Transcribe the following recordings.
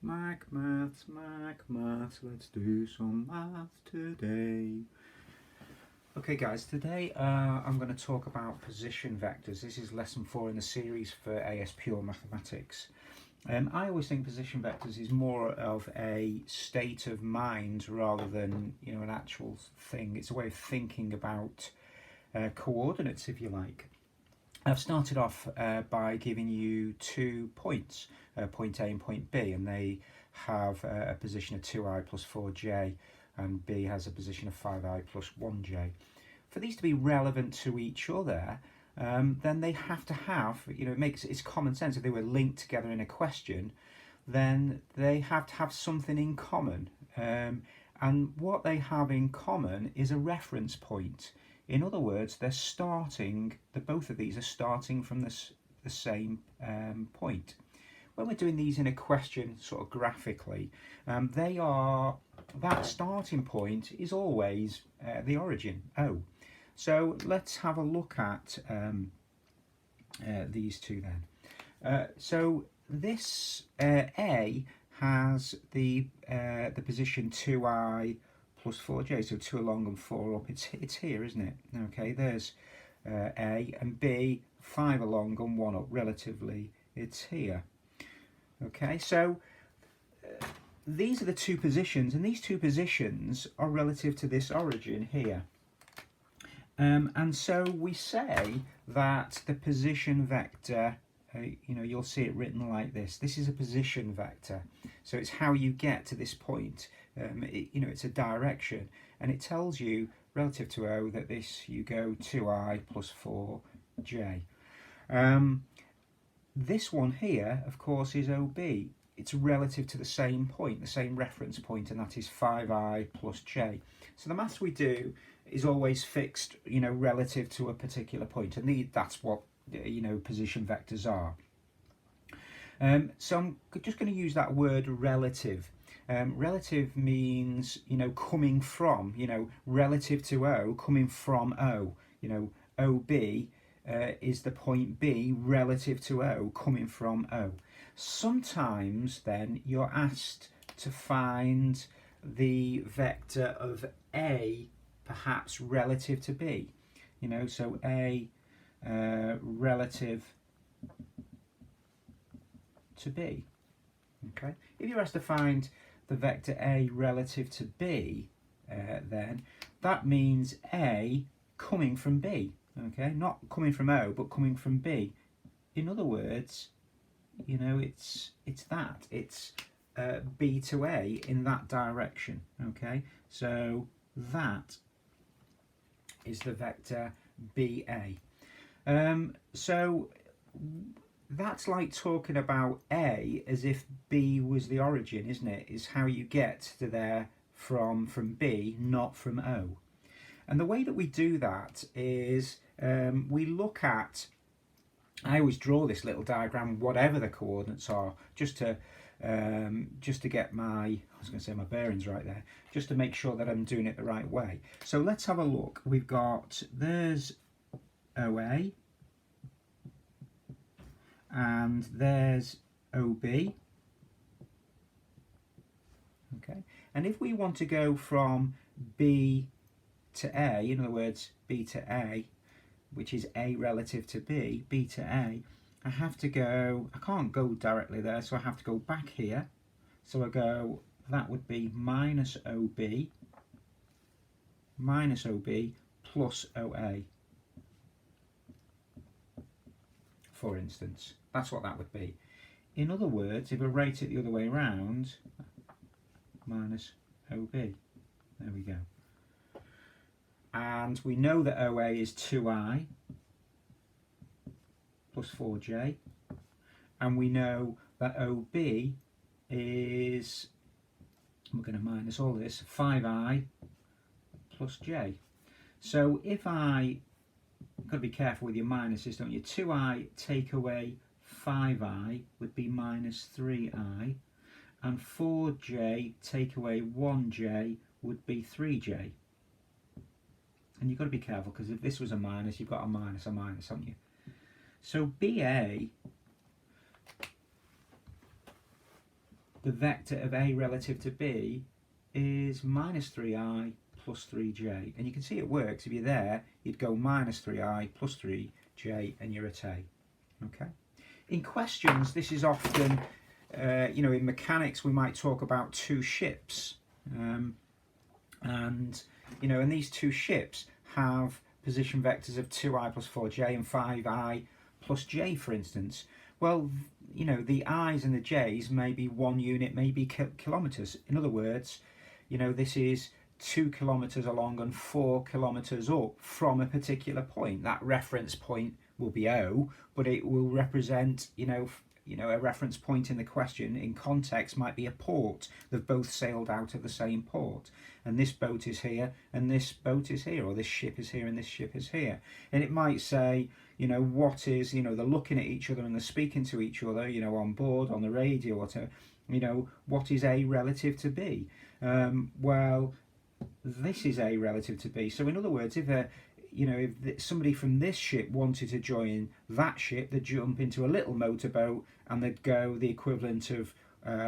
MacMaths, let's do some maths today. Okay guys, today I'm going to talk about position vectors. This is lesson 4 in the series for AS Pure Mathematics. I always think position vectors is more of a state of mind rather than an actual thing. It's a way of thinking about coordinates, if you like. I've started off by giving you 2 points, point A and point B, and they have a position of 2i plus 4j, and B has a position of 5i plus 1j. For these to be relevant to each other, then they have to have, it's common sense. If they were linked together in a question, then they have to have something in common. And what they have in common is a reference point. In other words, both of these are starting from the same point. When we're doing these in a question sort of graphically, that starting point is always the origin, O. So let's have a look at these two then. So this A has the position 2i plus 4j, so 2 along and 4 up. It's here, isn't it? Okay, there's A, and B, 5 along and 1 up. Relatively, it's here. Okay, so these are the 2 positions, and these 2 positions are relative to this origin here. And so we say that the position vector, you'll see it written like this. This is a position vector. So it's how you get to this point. It's a direction, and it tells you relative to O that you go 2i plus 4j. This one here, of course, is OB. It's relative to the same point, the same reference point, and that is 5i plus j. So the maths we do is always fixed, relative to a particular point, and that's what position vectors are. So I'm just going to use that word relative. Relative means, coming from, relative to O, coming from O. OB is the point B relative to O, coming from O. Sometimes then you're asked to find the vector of A perhaps relative to B. So A relative to B. Okay. If you're asked to find the vector A relative to B, then that means A coming from B. Okay, not coming from O, but coming from B. In other words, it's B to A in that direction. Okay, so that is the vector BA. So that's like talking about A as if B was the origin, isn't it? It's how you get to there from B, not from O. And the way that we do that is we look at, I always draw this little diagram, whatever the coordinates are, just to get my bearings right there, just to make sure that I'm doing it the right way. So let's have a look. There's OA, and there's OB. Okay, and if we want to go from B to A, in other words, B to A, which is A relative to B, B to A, I can't go directly there, so I have to go back here. So that would be minus OB plus OA, for instance. That's what that would be. In other words, if I write it the other way around, minus OB. There we go. And we know that OA is 2i plus 4j, and we know that OB is, we're going to minus all this, 5i plus j. So if you've got to be careful with your minuses, don't you? 2i take away 5i would be minus 3i, and 4j take away 1j would be 3j. And you've got to be careful, because if this was a minus, you've got a minus, haven't you? So BA the vector of A relative to B is minus 3i plus 3j. And you can see it works. If you're there, you'd go minus 3i plus 3j and you're at A. Okay. In questions, this is often, in mechanics, we might talk about two ships. And these two ships have position vectors of 2i plus 4j and 5i plus j, for instance. Well, the i's and the j's may be 1 unit, maybe kilometres. In other words, this is 2 kilometres along and 4 kilometres up from a particular point. That reference point will be O, but it will represent, a reference point in the question in context might be a port. They've both sailed out of the same port, and this boat is here and this boat is here, or this ship is here and this ship is here. And it might say, what is, they're looking at each other and they're speaking to each other, on board, on the radio, whatever. What is A relative to B? Well, this is A relative to B. So in other words, if somebody from this ship wanted to join that ship, they'd jump into a little motorboat and they'd go the equivalent of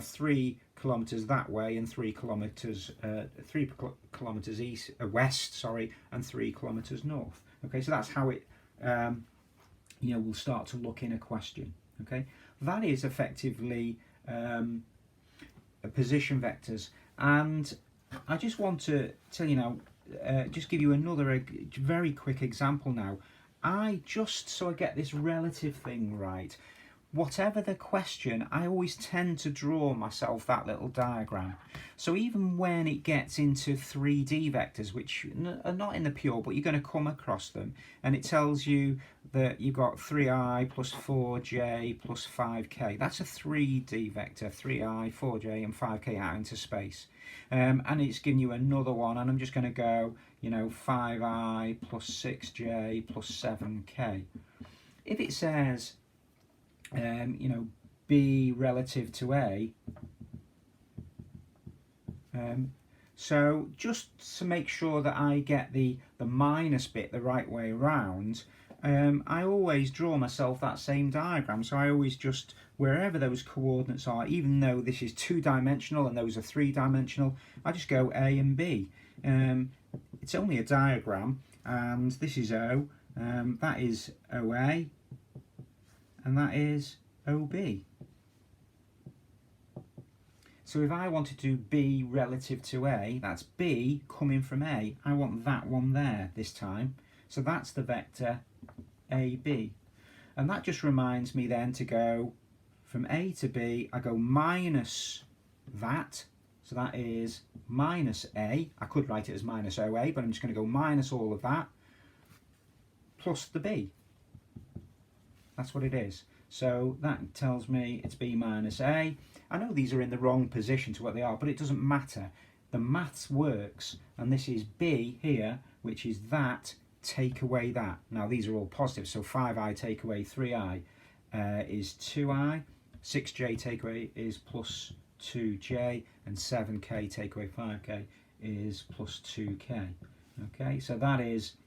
3 kilometres that way and 3 kilometres west, and 3 kilometres north. Okay, so that's how it we'll start to look in a question. Okay, that is effectively position vectors, and I just want to tell you now. Just give you another very quick example now. Just so I get this relative thing right, whatever the question, I always tend to draw myself that little diagram. So even when it gets into 3D vectors, which are not in the pure, but you're going to come across them, and it tells you that you've got 3i plus 4j plus 5k. That's a 3D vector, 3i, 4j and 5k out into space. And it's giving you another one, and I'm just going to go, 5i plus 6j plus 7k. If it says, B relative to A, so just to make sure that I get the minus bit the right way around, I always draw myself that same diagram. So I always just, wherever those coordinates are, even though this is 2-dimensional and those are 3-dimensional, I just go A and B. It's only a diagram, and this is O, that is OA, and that is OB. So if I wanted to do B relative to A, that's B coming from A, I want that one there this time. So that's the vector AB. And that just reminds me then to go from A to B, I go minus that. So that is minus A. I could write it as minus OA, but I'm just going to go minus all of that plus the B. That's what it is. So that tells me it's B minus A. I know these are in the wrong position to what they are, but it doesn't matter. The maths works, and this is B here, which is that, take away that. Now these are all positive, so 5i take away 3i is 2i, 6j take away is plus 2j, and 7k take away 5k is plus 2k. Okay, so that is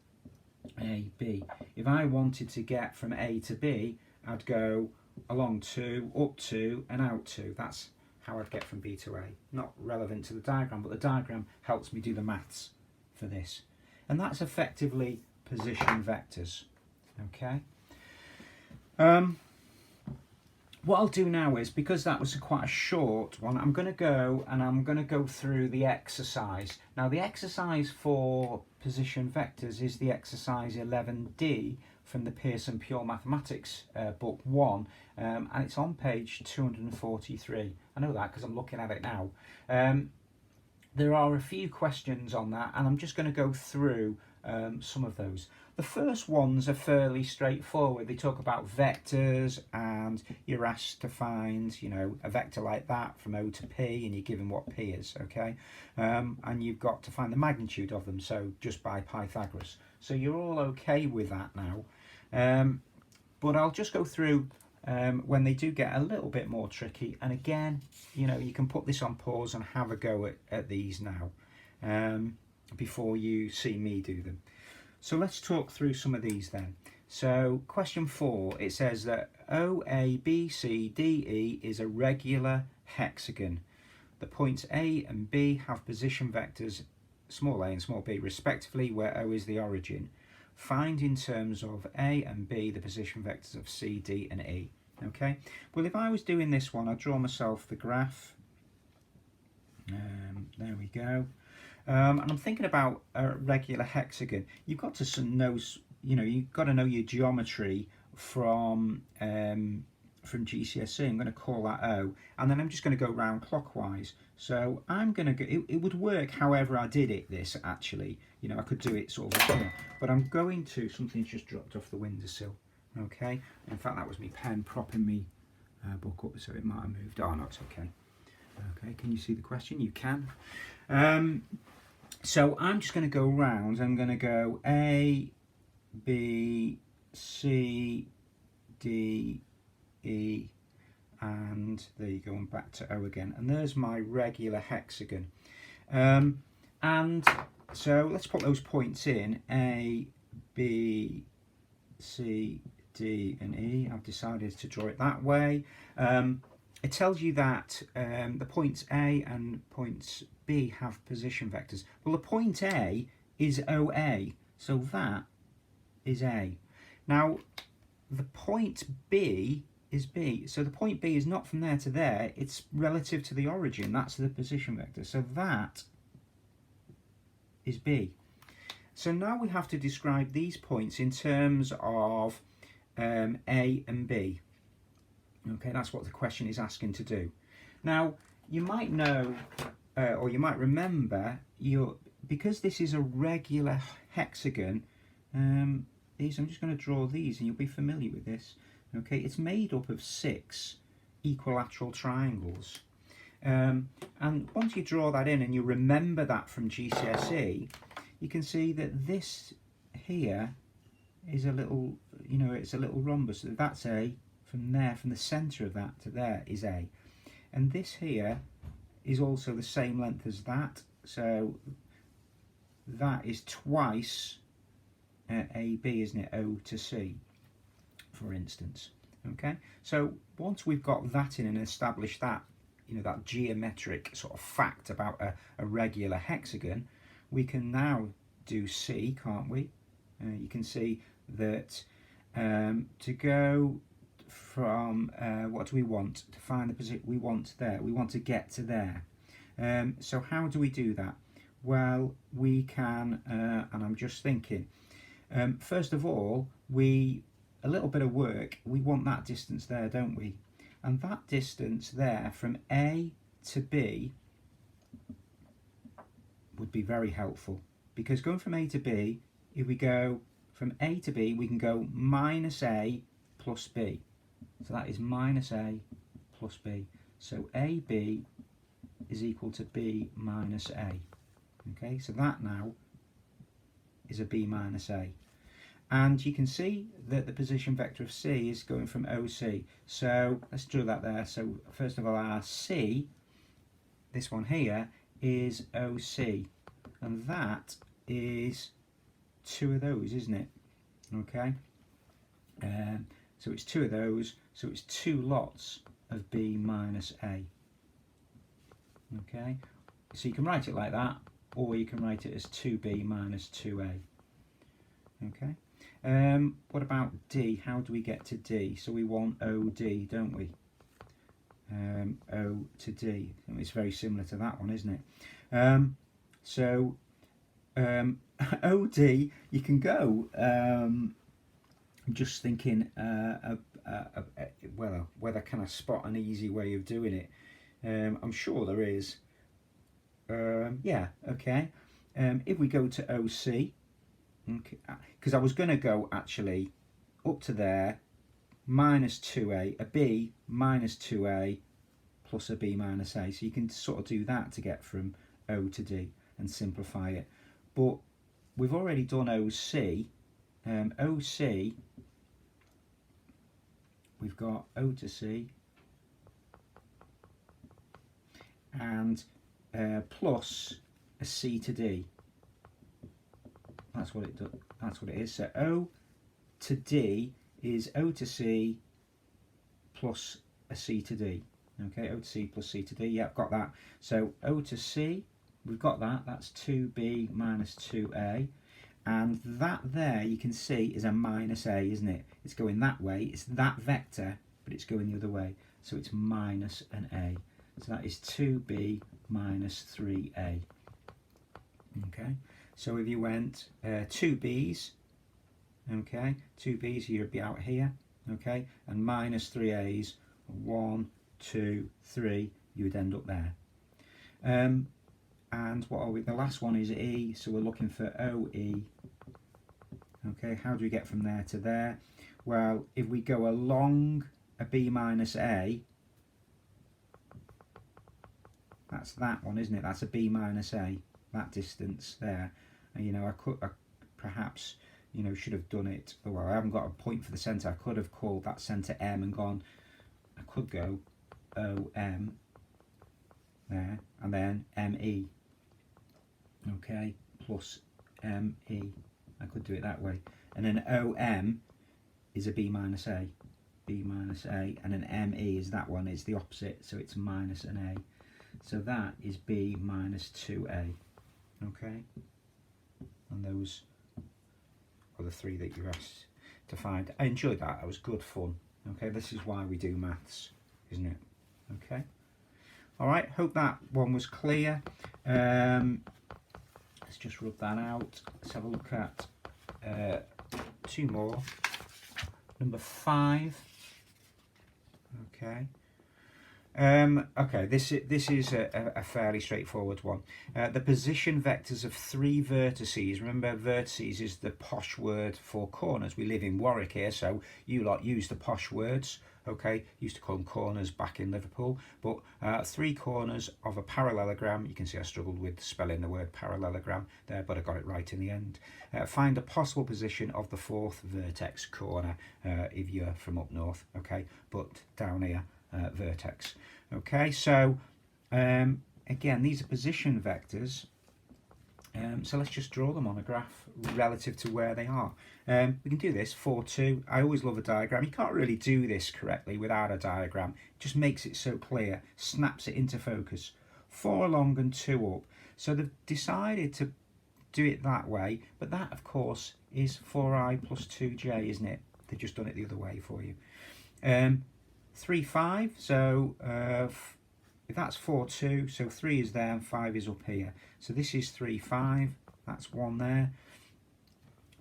AB. If I wanted to get from A to B, I'd go along 2, up 2 and out 2. That's how I'd get from B to A. Not relevant to the diagram, but the diagram helps me do the maths for this. And that's effectively position vectors. Okay. What I'll do now is, because that was quite a short one, I'm going to go through the exercise. Now the exercise for position vectors is the exercise 11D from the Pearson Pure Mathematics book 1, and it's on page 243. I know that because I'm looking at it now. There are a few questions on that, and I'm just going to go through some of those. The first ones are fairly straightforward. They talk about vectors, and you're asked to find, a vector like that from O to P, and you're given what P is, okay? And you've got to find the magnitude of them, so just by Pythagoras. So you're all okay with that now. But I'll just go through when they do get a little bit more tricky. And again, you can put this on pause and have a go at these now before you see me do them. So let's talk through some of these then. So question 4, it says that OABCDE is a regular hexagon. The points A and B have position vectors small a and small b respectively, where O is the origin. Find in terms of A and B the position vectors of C, D and E. Okay, well, if I was doing this one, I'd draw myself the graph. There we go. And I'm thinking about a regular hexagon. You've got to know, you've got to know your geometry from GCSE. I'm going to call that O, and then I'm just going to go round clockwise. So I'm going to go, it would work however I did it, this actually. I could do it sort of like here, but I'm going to, something's just dropped off the windowsill. Okay, in fact that was me pen propping me book up, so it might have moved. Oh no, it's okay. Okay, can you see the question? You can. So I'm just going to go round. I'm going to go A, B, C, D, E, and there you go, and back to O again. And there's my regular hexagon. And so let's put those points in, A, B, C, D and E. I've decided to draw it that way. It tells you that the points A and points B have position vectors. Well, the point A is OA, so that is A. Now, the point B is B, so the point B is not from there to there, it's relative to the origin, that's the position vector, so that is B. So now we have to describe these points in terms of A and B. Okay, that's what the question is asking to do. Now, you might know, or you might remember, because this is a regular hexagon, I'm just going to draw these and you'll be familiar with this. Okay, it's made up of 6 equilateral triangles. And once you draw that in and you remember that from GCSE, you can see that this here is a little, it's a little rhombus. So that's A. From there, from the centre of that to there is A. And this here is also the same length as that. So that is twice AB, isn't it? O to C, for instance. Okay, so once we've got that in and established that, that geometric sort of fact about a regular hexagon, we can now do C, can't we? You can see that to go from what do we want to find the position we want there, we want to get to there. So how do we do that? Well, we can, and I'm just thinking, first of all, a little bit of work, we want that distance there, don't we? And that distance there from A to B would be very helpful, because going from A to B, if we go from A to B, we can go minus A plus B. So that is minus A plus B. So AB is equal to B minus A. Okay, so that now is a B minus A. And you can see that the position vector of C is going from OC. So let's draw that there. So first of all, our C, this one here, is OC. And that is 2 of those, isn't it? Okay. So it's 2 of those, so it's 2 lots of B minus A. Okay, so you can write it like that, or you can write it as 2B minus 2A. Okay, what about D? How do we get to D? So we want OD, don't we? O to D. It's very similar to that one, isn't it? So OD, you can go. Just thinking, whether can I spot an easy way of doing it? I'm sure there is. Yeah, okay. If we go to OC, okay, because I was going to go actually up to there, minus 2A, a B minus 2A plus a B minus A. So you can sort of do that to get from O to D and simplify it. But we've already done OC. OC, we've got O to C and plus a C to D. That's what it does. That's what it is. So O to D is O to C plus a C to D. Okay, O to C plus C to D. Yeah, I've got that. So O to C, we've got that. That's 2B minus 2A. And that there, you can see, is a minus A, isn't it? It's going that way. It's that vector, but it's going the other way. So it's minus an A. So that is 2B minus 3A. Okay, so if you went 2B's, okay, 2B's, you'd be out here, okay, and minus 3A's, 1, 2, 3, you would end up there. And what are we? The last one is E, so we're looking for OE. Okay, how do we get from there to there? Well, if we go along a B minus A, that's that one, isn't it? That's a B minus A, that distance there. And, you know, I perhaps, you know, should have done it. Well, I haven't got a point for the centre. I could have called that centre M and gone, I could go OM there, and then ME. Okay, plus ME. I could do it that way. And then OM is a B minus A. B minus A. And an ME is that one. It's the opposite, so it's minus an A. So that is B minus 2A. Okay? And those are the three that you're asked to find. I enjoyed that. It was good fun. Okay, this is why we do maths, isn't it? Okay? Alright, hope that one was clear. Let's just rub that out. Let's have a look at two more. Number 5. Okay. Okay, this is a fairly straightforward one. The position vectors of 3 vertices. Remember, vertices is the posh word for corners. We live in Warwick here, so you lot use the posh words. Okay, used to call them corners back in Liverpool. But 3 corners of a parallelogram. You can see I struggled with spelling the word parallelogram there, but I got it right in the end. Find a possible position of the 4th vertex corner if you're from up north. Okay, but down here, vertex. Okay, so again, these are position vectors. So let's just draw them on a graph relative to where they are. We can do this, 4, 2. I always love a diagram. You can't really do this correctly without a diagram. It just makes it so clear, snaps it into focus. 4 along and 2 up. So they've decided to do it that way, but that, of course, is 4i plus 2j, isn't it? They've just done it the other way for you. 3, 5, so if that's 4, 2, so 3 is there and 5 is up here. So this is 3, 5, that's 1 there.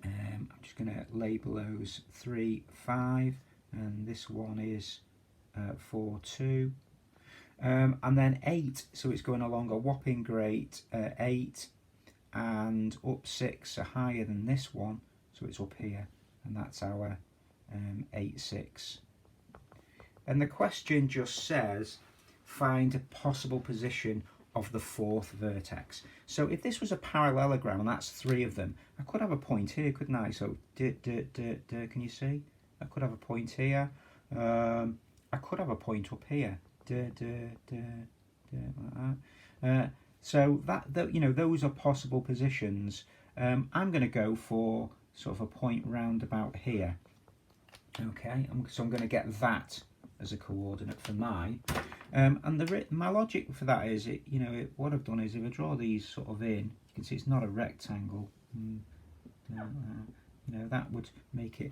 I'm just going to label those 3, 5, and this one is 4, 2. And then 8, so it's going along a whopping great 8, and up 6, so higher than this one, so it's up here, and that's our 8, 6. And the question just says, find a possible position of the 4th vertex. So if this was a parallelogram, and that's 3 of them, I could have a point here, couldn't I? So, can you see? I could have a point here. I could have a point up here. Like that. So that, you know, those are possible positions. I'm going to go for sort of a point round about here. Okay, so I'm going to get that as a coordinate for mine. And my logic for that is, what I've done is, if I draw these sort of in, you can see it's not a rectangle. That would make it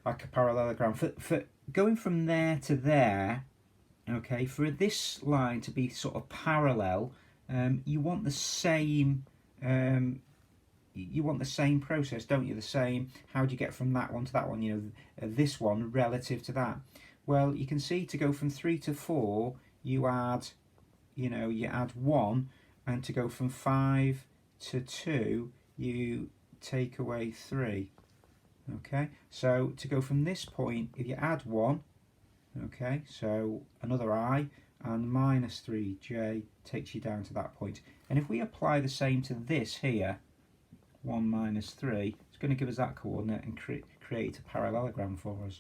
like a parallelogram. For going from there to there, okay, for this line to be sort of parallel, you want the same. You want the same process, don't you? The same. How do you get from that one to that one? This one relative to that. Well, you can see to go from 3 to 4, you add 1, and to go from 5 to 2, you take away 3. Okay, so to go from this point, if you add 1, okay, so another I, and minus 3j takes you down to that point. And if we apply the same to this here, 1 minus 3, it's going to give us that coordinate and create a parallelogram for us.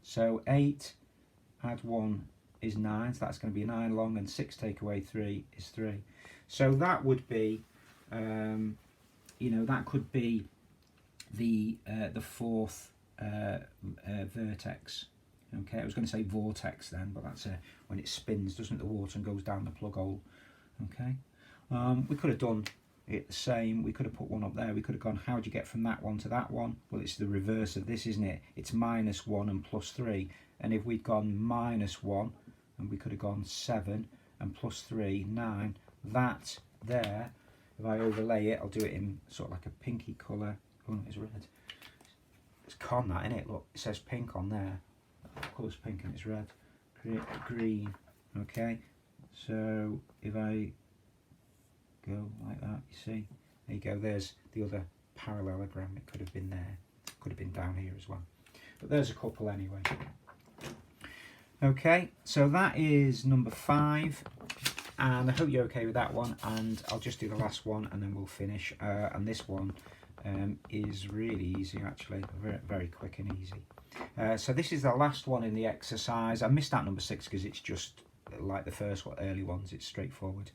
So 8 add 1 is 9, so that's going to be 9 long, and 6 take away 3 is 3. So that would be, that could be the 4th vertex. Okay, I was going to say vortex then, but that's when it spins, doesn't it, the water, and goes down the plug hole. Okay, we could have done it the same. We could have put one up there. We could have gone, how do you get from that one to that one? Well, it's the reverse of this, isn't it? It's -1 and +3. And if we'd gone -1, and we could have gone 7 and +3, 9, that there, if I overlay it, I'll do it in sort of like a pinky colour. Oh no, it's red. It's con that, isn't it? Look, it says pink on there. The colour's pink and it's red. Green. Okay, so if I go like that, you see, there you go, there's the other parallelogram. It could have been there, could have been down here as well, but there's a couple anyway. Okay, so that is number 5, and I hope you're okay with that one, and I'll just do the last one and then we'll finish. And this one is really easy, actually, very, very quick and easy. So this is the last one in the exercise. I missed out number 6 because it's just like the first one, early ones, it's straightforward.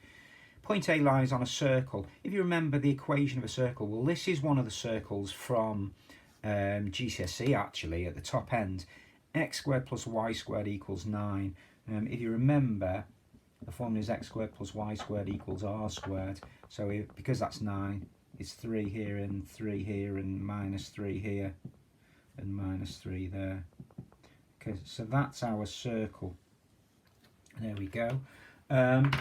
Point A lies on a circle. If you remember the equation of a circle, well, this is one of the circles from GCSE, actually, at the top end. X squared plus y squared equals 9. If you remember, the formula is x squared plus y squared equals r squared. So because that's 9, it's 3 here and 3 here and -3 here and -3 there. Okay, so that's our circle. There we go. And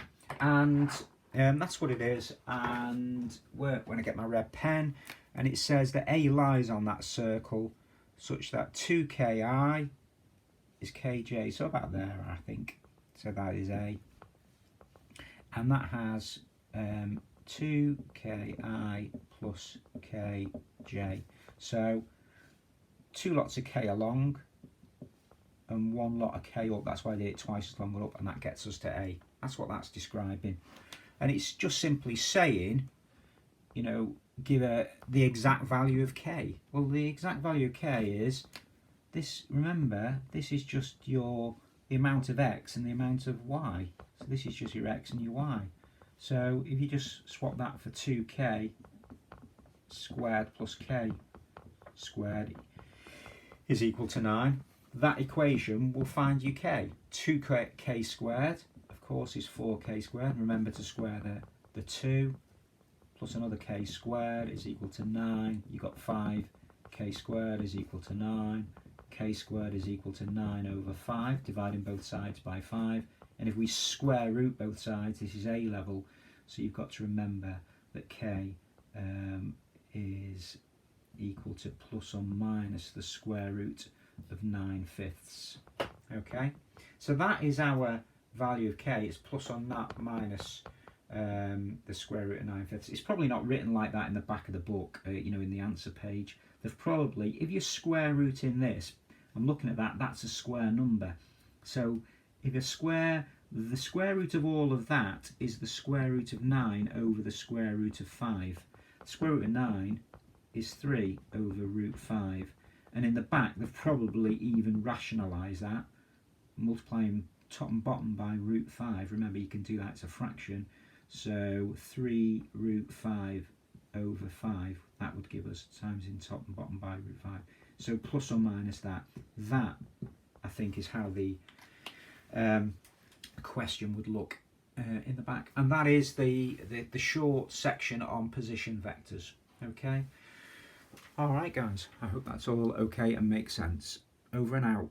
that's what it is. And when I get my red pen, and it says that A lies on that circle such that 2ki is kj, so about there, I think. So that is A. And that has 2ki plus kj. So 2 lots of k along and 1 lot of k up. That's why I did it twice as long up, and that gets us to A. That's what that's describing. And it's just simply saying, you know, give the exact value of k. Well, the exact value of k is this. Remember, this is just the amount of x and the amount of y. So this is just your x and your y. So if you just swap that for 2k squared plus k squared is equal to 9, that equation will find you k. 2k squared, of course, is 4k squared. Remember to square the 2 plus another k squared is equal to 9. You've got 5k squared is equal to 9. K squared is equal to 9 over 5, dividing both sides by 5. And if we square root both sides, this is A level. So you've got to remember that k is equal to plus or minus the square root of 9/5. Okay, so that is our value of k. It's plus or not minus the square root of 9/5. It's probably not written like that in the back of the book, you know, in the answer page. They've probably, if you're square rooting this, I'm looking at that, that's a square number. So if the square root of all of that is the square root of 9 over the square root of 5. The square root of 9 is 3 over root 5. And in the back, they've probably even rationalised that, multiplying top and bottom by root 5. Remember, you can do that, it's a fraction. So 3 root 5 over 5, that would give us times in top and bottom by root 5. So plus or minus that. That, I think, is how the question would look in the back. And that is the short section on position vectors. Okay. All right, guys. I hope that's all okay and makes sense. Over and out.